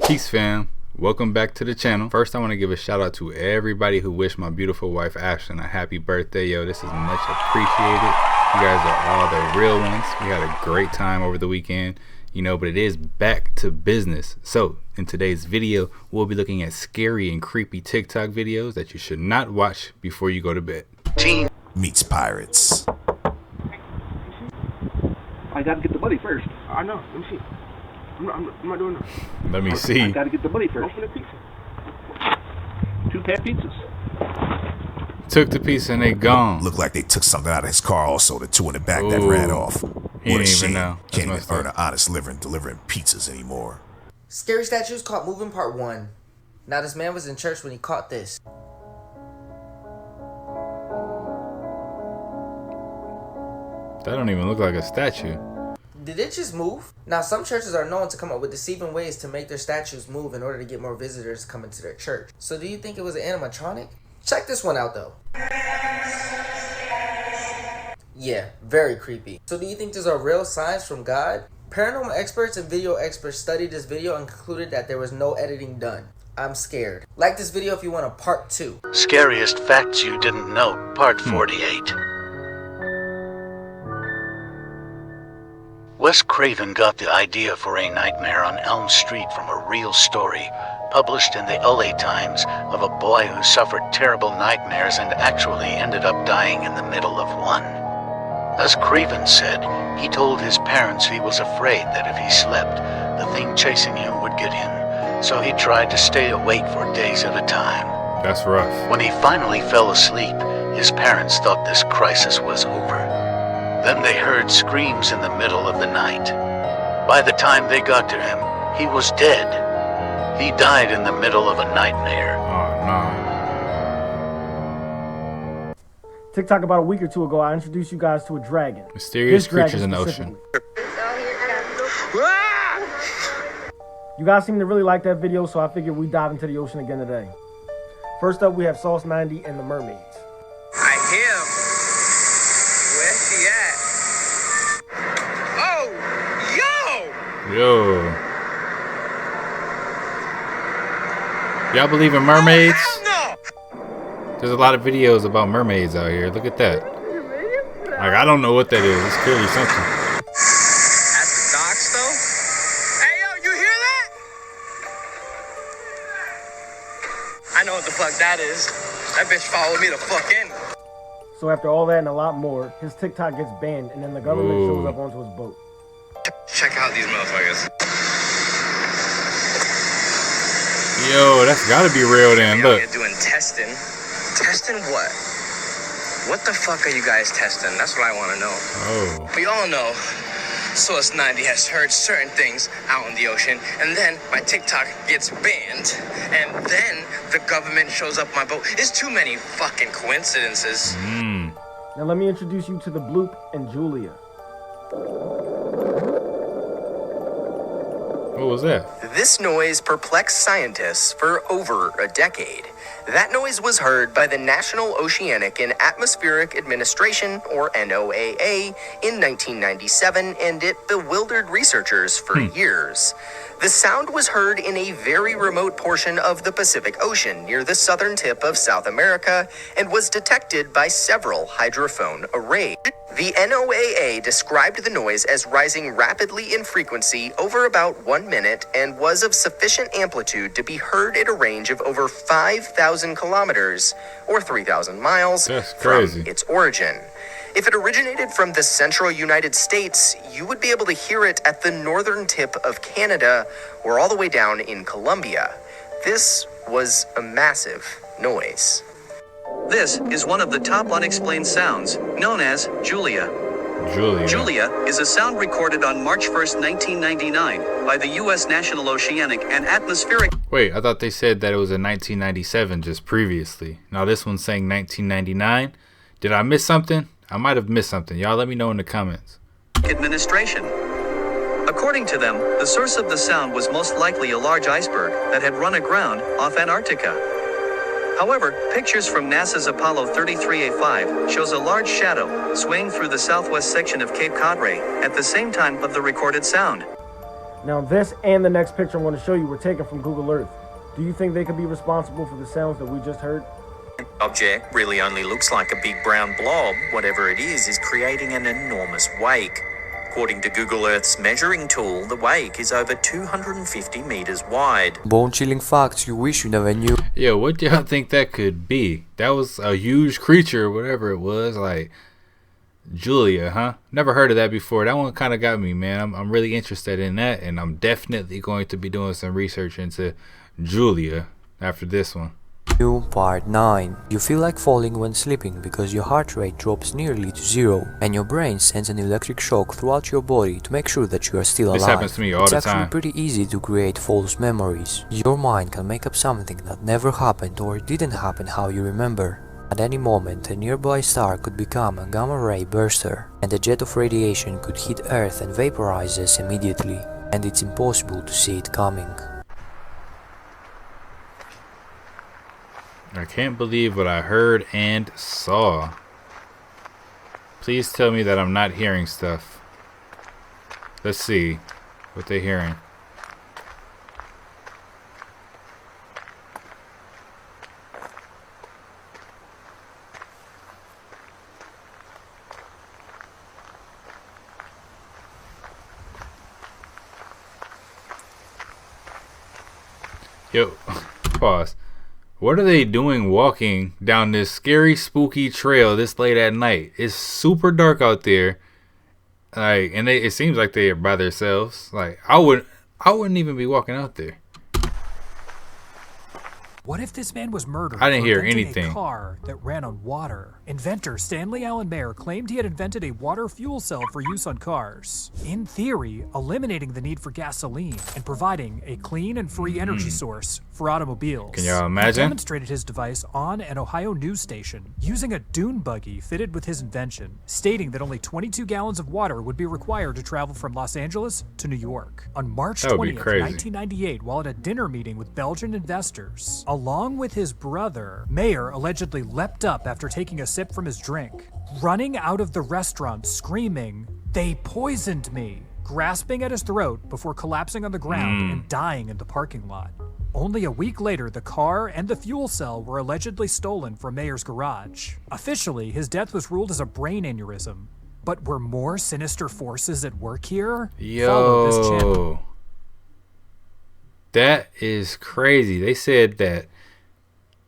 Peace fam, welcome back to the channel. First I want to give a shout out to everybody who wished my beautiful wife Ashlyn a happy birthday. Yo, this is much appreciated. You guys are all the real ones. We had a great time over the weekend, you know, but it is back to business. So in today's video we'll be looking at scary and creepy TikTok videos that you should not watch before you go to bed. Teen meets pirates. I gotta get the money first. I know. Let me see. I'm not doing that. Let me see. I gotta get the money first. Open the pizza. 2 pack pizzas. Took the piece and they gone. Looked like they took something out of his car also, the two in the back that ran off. He What a didn't even shame. know. Can't even That's earn messed an honest living delivering pizzas anymore. Scary Statues Caught Moving Part 1. Now this man was in church when he caught this. That don't even look like a statue. Did it just move? Now some churches are known to come up with deceiving ways to make their statues move in order to get more visitors coming to their church. So do you think it was an animatronic? Check this one out though. Yeah, very creepy. So do you think these are real signs from God? Paranormal experts and video experts studied this video and concluded that there was no editing done. I'm scared. Like this video if you want a part 2. Scariest Facts You Didn't Know, Part 48. Wes Craven got the idea for A Nightmare on Elm Street from a real story published in the LA Times of a boy who suffered terrible nightmares and actually ended up dying in the middle of one. As Craven said, he told his parents he was afraid that if he slept, the thing chasing him would get him, so he tried to stay awake for days at a time. That's rough. When he finally fell asleep, his parents thought this crisis was over. Then they heard screams in the middle of the night. By the time they got to him, he was dead. He died in the middle of a nightmare. Oh no. TikTok about a week or two ago, I introduced you guys to a dragon. Mysterious This dragon creatures in the ocean. You guys seem to really like that video, so I figured we'd dive into the ocean again today. First up, we have Sauce 90 and the mermaids. I hear. Where's she at? Oh, Yo. Y'all believe in mermaids? hell no! There's a lot of videos about mermaids out here. Look at that. Like, I don't know what that is. It's clearly something. At the docks, though? Hey, yo, you hear that? I know what the fuck that is. That bitch followed me the fuck in. So after all that and a lot more, his TikTok gets banned, and then the government shows up onto his boat. Check out these motherfuckers. Yo, that's gotta be real then. Look. You're doing testing. Testing what? What the fuck are you guys testing? That's what I want to know. Oh. We all know Source 90 has heard certain things out in the ocean, and then my TikTok gets banned, and then the government shows up my boat. It's too many fucking coincidences. Now let me introduce you to the bloop and Julia. What was that? This noise perplexed scientists for over a decade. That noise was heard by the National Oceanic and Atmospheric Administration, or NOAA, in 1997, and it bewildered researchers for years. The sound was heard in a very remote portion of the Pacific Ocean near the southern tip of South America and was detected by several hydrophone arrays. The NOAA described the noise as rising rapidly in frequency over about 1 minute and was of sufficient amplitude to be heard at a range of over 5,000 kilometers, or 3,000 miles, That's from crazy. its origin. If it originated from the central United States, you would be able to hear it at the northern tip of Canada or all the way down in Colombia. This was a massive noise. This is one of the top unexplained sounds, known as Julia. Julia is a sound recorded on March 1st, 1999 by the U.S. National Oceanic and Atmospheric... Wait, I thought they said that it was in 1997 just previously. Now this one's saying 1999. Did I miss something? I might have missed something. Y'all let me know in the comments. Administration. According to them, the source of the sound was most likely a large iceberg that had run aground off Antarctica. However, pictures from NASA's Apollo 33A5 shows a large shadow swaying through the southwest section of Cape Cod Ray at the same time of the recorded sound. Now this and the next picture I'm going to show you were taken from Google Earth. Do you think they could be responsible for the sounds that we just heard? Object really only looks like a big brown blob. Whatever it is creating an enormous wake. According to Google Earth's measuring tool, the wake is over 250 meters wide. Bone-chilling facts you wish you never knew. Yo, what do y'all think that could be? That was a huge creature, whatever it was. Like, Julia, huh? Never heard of that before. That one kind of got me, man. I'm really interested in that, and I'm definitely going to be doing some research into Julia after this one. Part 9. You feel like falling when sleeping because your heart rate drops nearly to zero and your brain sends an electric shock throughout your body to make sure that you are still alive. This happens to me all the time. It's actually pretty easy to create false memories. Your mind can make up something that never happened or didn't happen how you remember. At any moment, a nearby star could become a gamma-ray burster, and a jet of radiation could hit Earth and vaporize us immediately, and it's impossible to see it coming. I can't believe what I heard and saw. Please tell me that I'm not hearing stuff. Let's see what they're hearing. Yo, pause. What are they doing walking down this scary, spooky trail this late at night? It's super dark out there. Like, and it seems like they are by themselves. Like, I wouldn't even be walking out there. What if this man was murdered? I didn't hear inventing anything. A car that ran on water. Inventor Stanley Allen Mayer claimed he had invented a water fuel cell for use on cars. In theory, eliminating the need for gasoline and providing a clean and free energy source for automobiles. Can y'all imagine? He demonstrated his device on an Ohio news station using a dune buggy fitted with his invention, stating that only 22 gallons of water would be required to travel from Los Angeles to New York. On March 20th, 1998, while at a dinner meeting with Belgian investors, along with his brother, Mayer allegedly leapt up after taking a sip from his drink, running out of the restaurant screaming, "They poisoned me," grasping at his throat before collapsing on the ground and dying in the parking lot. Only a week later, the car and the fuel cell were allegedly stolen from Mayer's garage. Officially, his death was ruled as a brain aneurysm. But were more sinister forces at work here? Follow this channel. That is crazy. They said that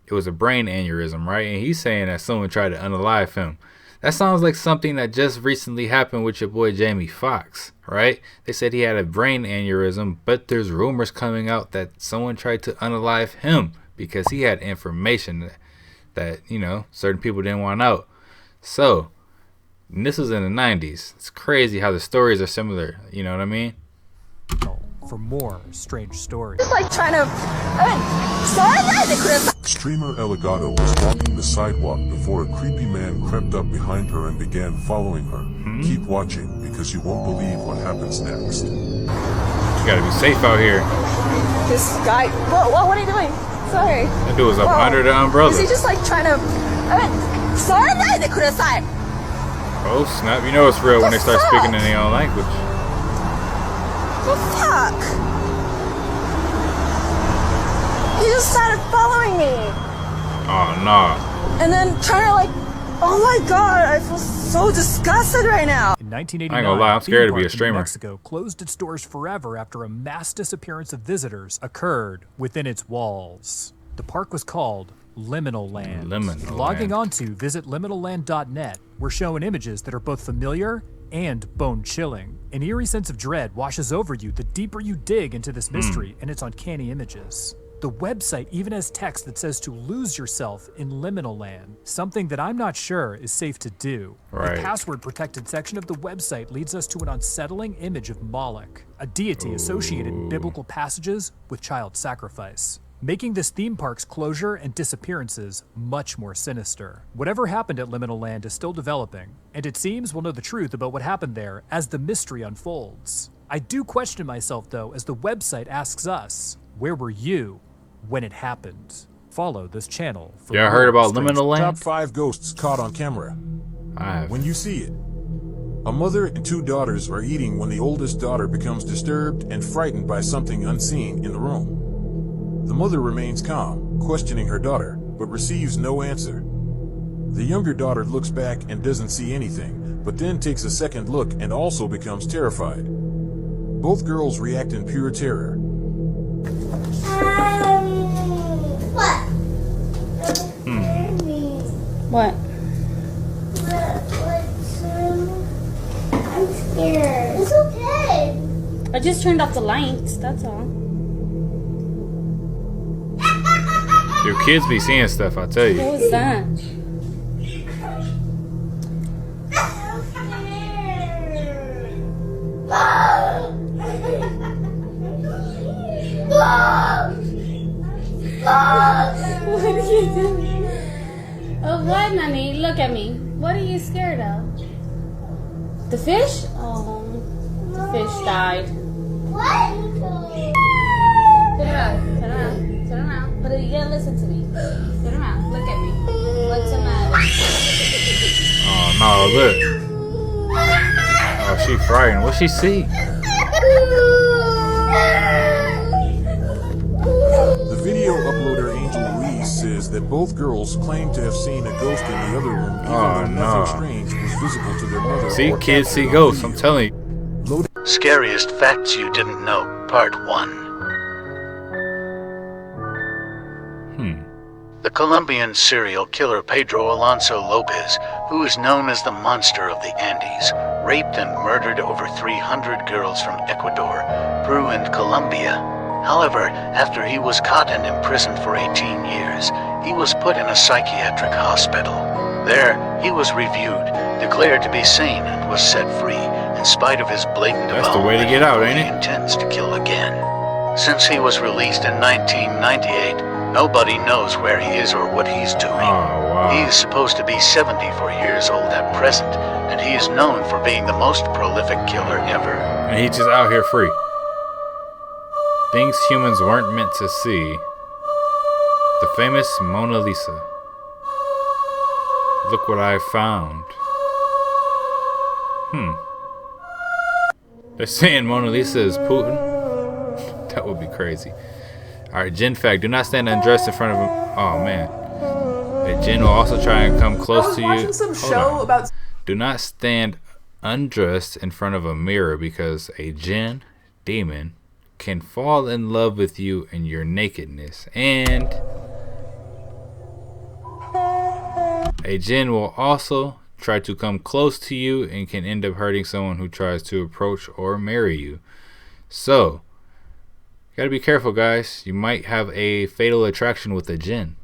it was a brain aneurysm, right? And he's saying that someone tried to unalive him. That sounds like something that just recently happened with your boy Jamie Foxx, right? They said he had a brain aneurysm, but there's rumors coming out that someone tried to unalive him because he had information that you know, certain people didn't want out. So, and this was in the 90s. It's crazy how the stories are similar, you know what I mean? For more strange stories. Just like trying to... Streamer Elgato was walking the sidewalk before a creepy man crept up behind her and began following her. Keep watching because you won't believe what happens next. You gotta be safe out here. This guy... Whoa, what are you doing? Sorry. That dude was up under the umbrella. Is he just like trying to... Oh snap, you know it's real when they start speaking in their own language. The fuck? He just started following me. Oh no. And then trying to like, oh my god, I feel so disgusted right now. In 1989, I ain't gonna lie, I'm scared to be a theme park in streamer. Mexico closed its doors forever after a mass disappearance of visitors occurred within its walls. The park was called Liminal Land. Liminal Logging Land. onto visitliminalland.net, we're shown images that are both familiar and bone-chilling. An eerie sense of dread washes over you the deeper you dig into this mystery and its uncanny images. The website even has text that says to lose yourself in liminal land, something that I'm not sure is safe to do. Right. The password-protected section of the website leads us to an unsettling image of Moloch, a deity associated in biblical passages with child sacrifice, making this theme park's closure and disappearances much more sinister. Whatever happened at Liminal Land is still developing, and it seems we'll know the truth about what happened there as the mystery unfolds. I do question myself, though, as the website asks us, where were you when it happened? Follow this channel for Yeah, I heard about Liminal Land. Top 5 ghosts caught on camera. I have. When you see it, A mother and two daughters are eating when the oldest daughter becomes disturbed and frightened by something unseen in the room. The mother remains calm, questioning her daughter, but receives no answer. The younger daughter looks back and doesn't see anything, but then takes a second look and also becomes terrified. Both girls react in pure terror. What? What? I'm scared. It's okay. I just turned off the lights, that's all. Your kids be seeing stuff, I tell you. What was that? What are you doing? Oh, what, Nanny? Look at me. What are you scared of? The fish? Oh, the fish died. What? Turn around. Turn around. Turn around. But you gotta listen to me. Turn around. Look at me. What's the matter? Oh no, look. Oh, she frightened. What she see? The video uploader Angel Louise says that both girls claim to have seen a ghost in the other room, even though nothing strange was visible to their mother. See, kids see ghosts, I'm telling you. Scariest Facts You Didn't Know, Part 1. The Colombian serial killer Pedro Alonso Lopez, who is known as the Monster of the Andes, raped and murdered over 300 girls from Ecuador, Peru, and Colombia. However, after he was caught and imprisoned for 18 years, he was put in a psychiatric hospital. There, he was reviewed, declared to be sane, and was set free, in spite of his blatant avowal. That's the way to get out, ain't it? He intends to kill again. Since he was released in 1998, nobody knows where he is or what he's doing. Oh, wow. He is supposed to be 74 years old at present, and he is known for being the most prolific killer ever. And he's just out here free. Things humans weren't meant to see. The famous Mona Lisa. Look what I found. They're saying Mona Lisa is Putin? That would be crazy. Alright, Jinn fact. Do not stand undressed in front of him. Oh, man. A Jinn will also try and come close to you. I was watching some show about... Do not stand undressed in front of a mirror because a Jinn, demon, can fall in love with you in your nakedness. And a Jinn will also try to come close to you and can end up hurting someone who tries to approach or marry you. So, gotta be careful, guys. You might have a fatal attraction with a Jinn.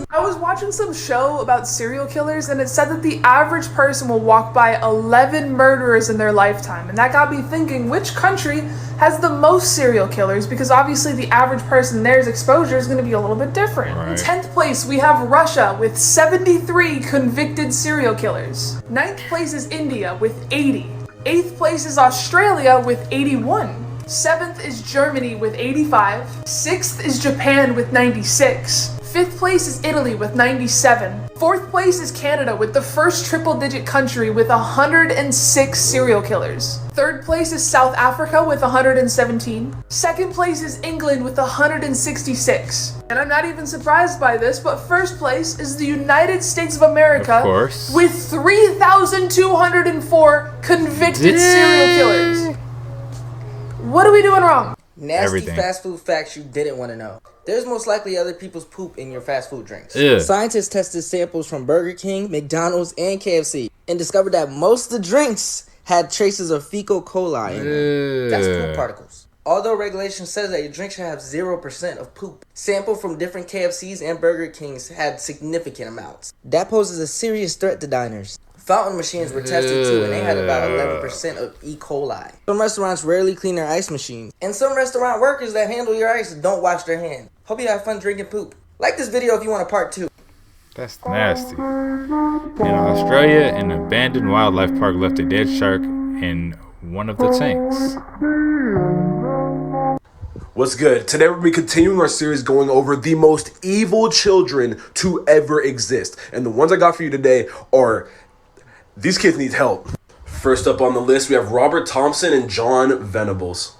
I was watching some show about serial killers, and it said that the average person will walk by 11 murderers in their lifetime. And that got me thinking, which country has the most serial killers? Because obviously the average person there's exposure is going to be a little bit different. Right. In 10th place, we have Russia with 73 convicted serial killers. 9th place is India with 80. 8th place is Australia with 81. 7th is Germany with 85. 6th is Japan with 96. 5th place is Italy with 97. 4th place is Canada with the first triple-digit country with 106 serial killers. 3rd place is South Africa with 117. 2nd place is England with 166. And I'm not even surprised by this, but 1st place is the United States of America, of course, with 3,204 convicted serial killers. What are we doing wrong? Nasty fast food facts you didn't want to know. There's most likely other people's poop in your fast food drinks. Ew. Scientists tested samples from Burger King, McDonald's, and KFC and discovered that most of the drinks had traces of fecal coli in them. That's poop particles. Although regulation says that your drink should have 0% of poop, sample from different KFCs and Burger Kings had significant amounts. That poses a serious threat to diners. Fountain machines were tested too, and they had about 11% of E. coli. Some restaurants rarely clean their ice machines, and some restaurant workers that handle your ice don't wash their hands. Hope you have fun drinking poop. Like this video if you want a part 2. That's nasty. In Australia, an abandoned wildlife park left a dead shark in one of the tanks. What's good? Today we're going to be continuing our series going over the most evil children to ever exist. And the ones I got for you today are, these kids need help. First up on the list, we have Robert Thompson and John Venables.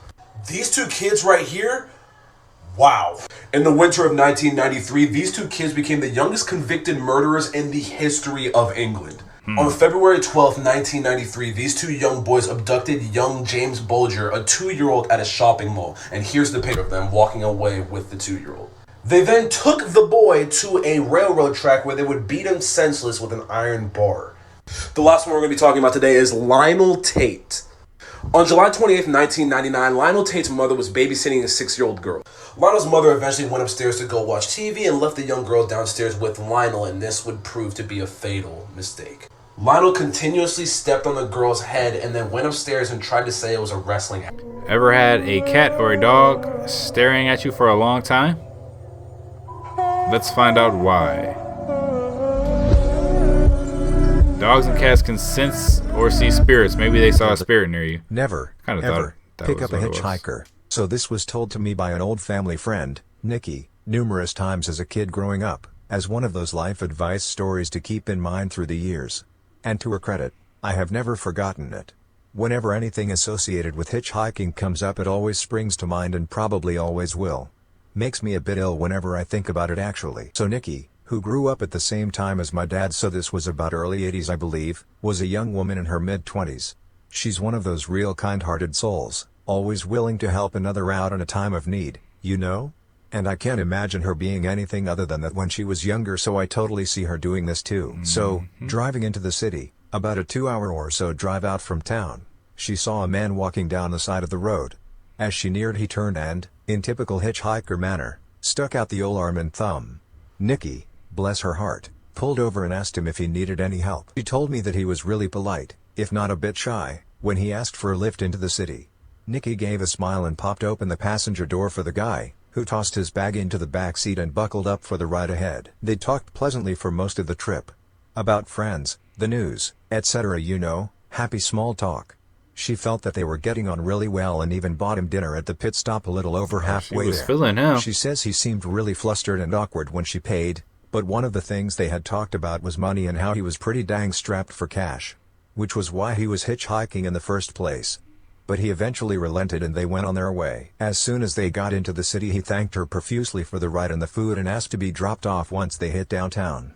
These two kids right here, wow. In the winter of 1993, these two kids became the youngest convicted murderers in the history of England. On February 12th, 1993, these two young boys abducted young James Bolger, a 2-year-old, at a shopping mall. And here's the picture of them walking away with the 2-year-old. They then took the boy to a railroad track where they would beat him senseless with an iron bar. The last one we're going to be talking about today is Lionel Tate. On July 28th, 1999, Lionel Tate's mother was babysitting a 6-year-old girl. Lionel's mother eventually went upstairs to go watch TV and left the young girl downstairs with Lionel, and this would prove to be a fatal mistake. Lionel continuously stepped on the girl's head and then went upstairs and tried to say it was a wrestling act. Ever had a cat or a dog staring at you for a long time? Let's find out why. Dogs and cats can sense or see spirits. Maybe they saw a spirit near you. Never, kind of ever thought pick up a hitchhiker. So this was told to me by an old family friend, Nikki, numerous times as a kid growing up, as one of those life advice stories to keep in mind through the years. And to her credit, I have never forgotten it. Whenever anything associated with hitchhiking comes up, it always springs to mind and probably always will. Makes me a bit ill whenever I think about it actually. So Nikki, who grew up at the same time as my dad, so this was about early 80s I believe, was a young woman in her mid-20s. She's one of those real kind-hearted souls, always willing to help another out in a time of need, you know? And I can't imagine her being anything other than that when she was younger, so I totally see her doing this too. So, driving into the city, about a 2-hour or so drive out from town, she saw a man walking down the side of the road. As she neared, he turned and, in typical hitchhiker manner, stuck out the old arm and thumb. Nikki, bless her heart, pulled over and asked him if he needed any help. She told me that he was really polite, if not a bit shy, when he asked for a lift into the city. Nikki gave a smile and popped open the passenger door for the guy, who tossed his bag into the back seat and buckled up for the ride ahead. They talked pleasantly for most of the trip. About friends, the news, etc. you know, happy small talk. She felt that they were getting on really well and even bought him dinner at the pit stop a little over halfway there. Feeling him. She says he seemed really flustered and awkward when she paid, but one of the things they had talked about was money and how he was pretty dang strapped for cash. Which was why he was hitchhiking in the first place. But he eventually relented and they went on their way. As soon as they got into the city, he thanked her profusely for the ride and the food and asked to be dropped off once they hit downtown.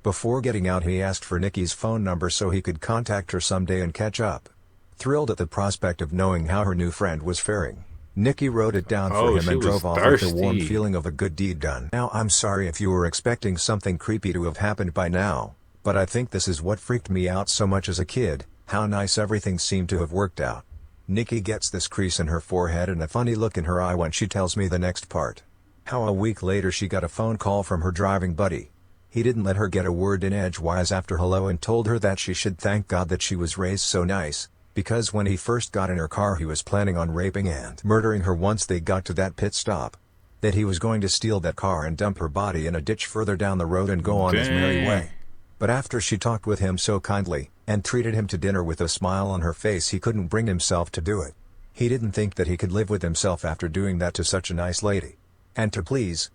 Before getting out, he asked for Nikki's phone number so he could contact her someday and catch up. Thrilled at the prospect of knowing how her new friend was faring, Nikki wrote it down for him and drove off with the warm feeling of a good deed done. Now I'm sorry if you were expecting something creepy to have happened by now, but I think this is what freaked me out so much as a kid, how nice everything seemed to have worked out. Nikki gets this crease in her forehead and a funny look in her eye when she tells me the next part. How a week later she got a phone call from her driving buddy. He didn't let her get a word in edgewise after hello and told her that she should thank God that she was raised so nice, because when he first got in her car he was planning on raping and murdering her once they got to that pit stop. That he was going to steal that car and dump her body in a ditch further down the road and go on his merry way. But after she talked with him so kindly, and treated him to dinner with a smile on her face, he couldn't bring himself to do it. He didn't think that he could live with himself after doing that to such a nice lady. And to please,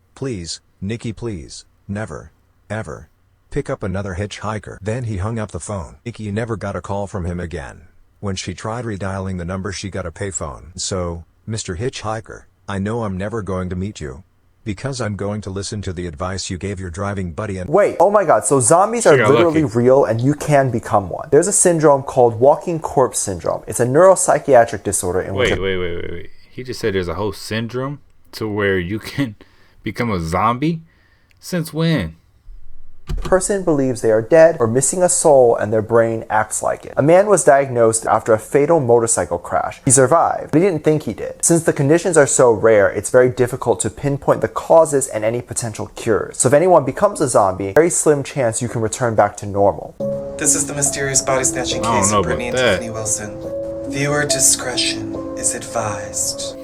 Nikki please, never, ever, pick up another hitchhiker. Then he hung up the phone. Nikki never got a call from him again. When she tried redialing the number she got a payphone. So, Mr. Hitchhiker, I know I'm never going to meet you. Because I'm going to listen to the advice you gave your driving buddy and— Wait, oh my god, so zombies are literally real and you can become one. There's a syndrome called walking corpse syndrome. It's a neuropsychiatric disorder in which— Wait. He just said there's a whole syndrome to where you can become a zombie? Since when? person believes they are dead or missing a soul and their brain acts like it. A man was diagnosed after a fatal motorcycle crash. He survived, but he didn't think he did. Since the conditions are so rare, it's very difficult to pinpoint the causes and any potential cures. So if anyone becomes a zombie, very slim chance you can return back to normal. This is the mysterious body snatching case of Brittany and Tiffany Wilson. Viewer discretion is advised.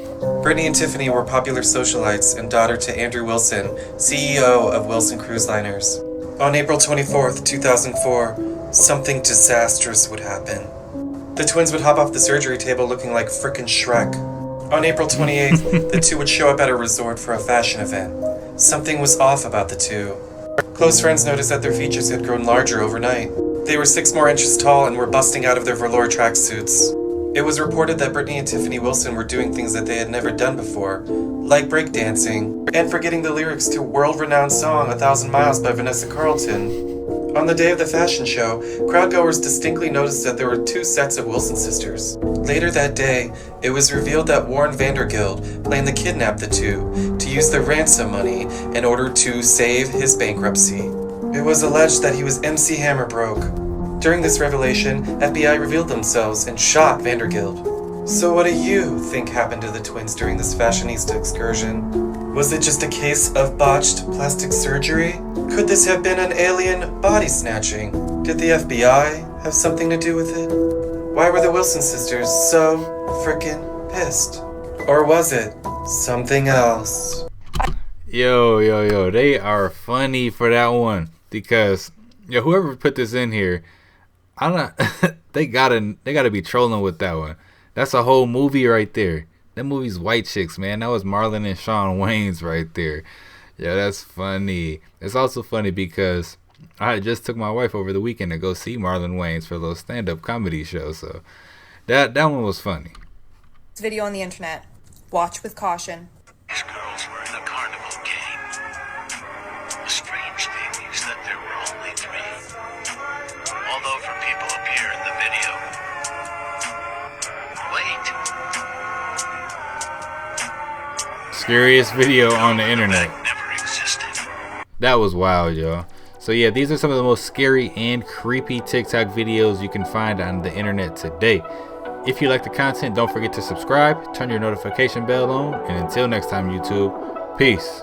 Brittany and Tiffany were popular socialites and daughter to Andrew Wilson, CEO of Wilson Cruise Liners. On April 24th, 2004, something disastrous would happen. The twins would hop off the surgery table looking like frickin' Shrek. On April 28th, the two would show up at a resort for a fashion event. Something was off about the two. Close friends noticed that their features had grown larger overnight. They were 6 more inches tall and were busting out of their velour tracksuits. It was reported that Brittany and Tiffany Wilson were doing things that they had never done before, like breakdancing, and forgetting the lyrics to world-renowned song 1,000 Miles by Vanessa Carlton. On the day of the fashion show, crowdgoers distinctly noticed that there were 2 sets of Wilson sisters. Later that day, it was revealed that Warren Vandergilt planned to kidnap the two to use the ransom money in order to save his bankruptcy. It was alleged that he was MC Hammer broke. During this revelation, FBI revealed themselves and shot Vandergilt. So what do you think happened to the twins during this fashionista excursion? Was it just a case of botched plastic surgery? Could this have been an alien body snatching? Did the FBI have something to do with it? Why were the Wilson sisters so frickin' pissed? Or was it something else? Yo, they are funny for that one, because whoever put this in here, I'm not they gotta be trolling with that one. That's a whole movie right there. That movie's White Chicks, man. That was Marlon and Shawn Wayans right there. Yeah, that's funny. It's also funny because I just took my wife over the weekend to go see Marlon Wayans for a little stand-up comedy show, so that one was funny. This video on the internet. Watch with caution. These girls were in a carnival game. The strange thing is that there were only 3. Although for people appear in the video. Wait. Scariest video on the internet. That was wild, y'all. So yeah, these are some of the most scary and creepy TikTok videos you can find on the internet today. If you like the content, don't forget to subscribe, turn your notification bell on, and until next time, YouTube, peace.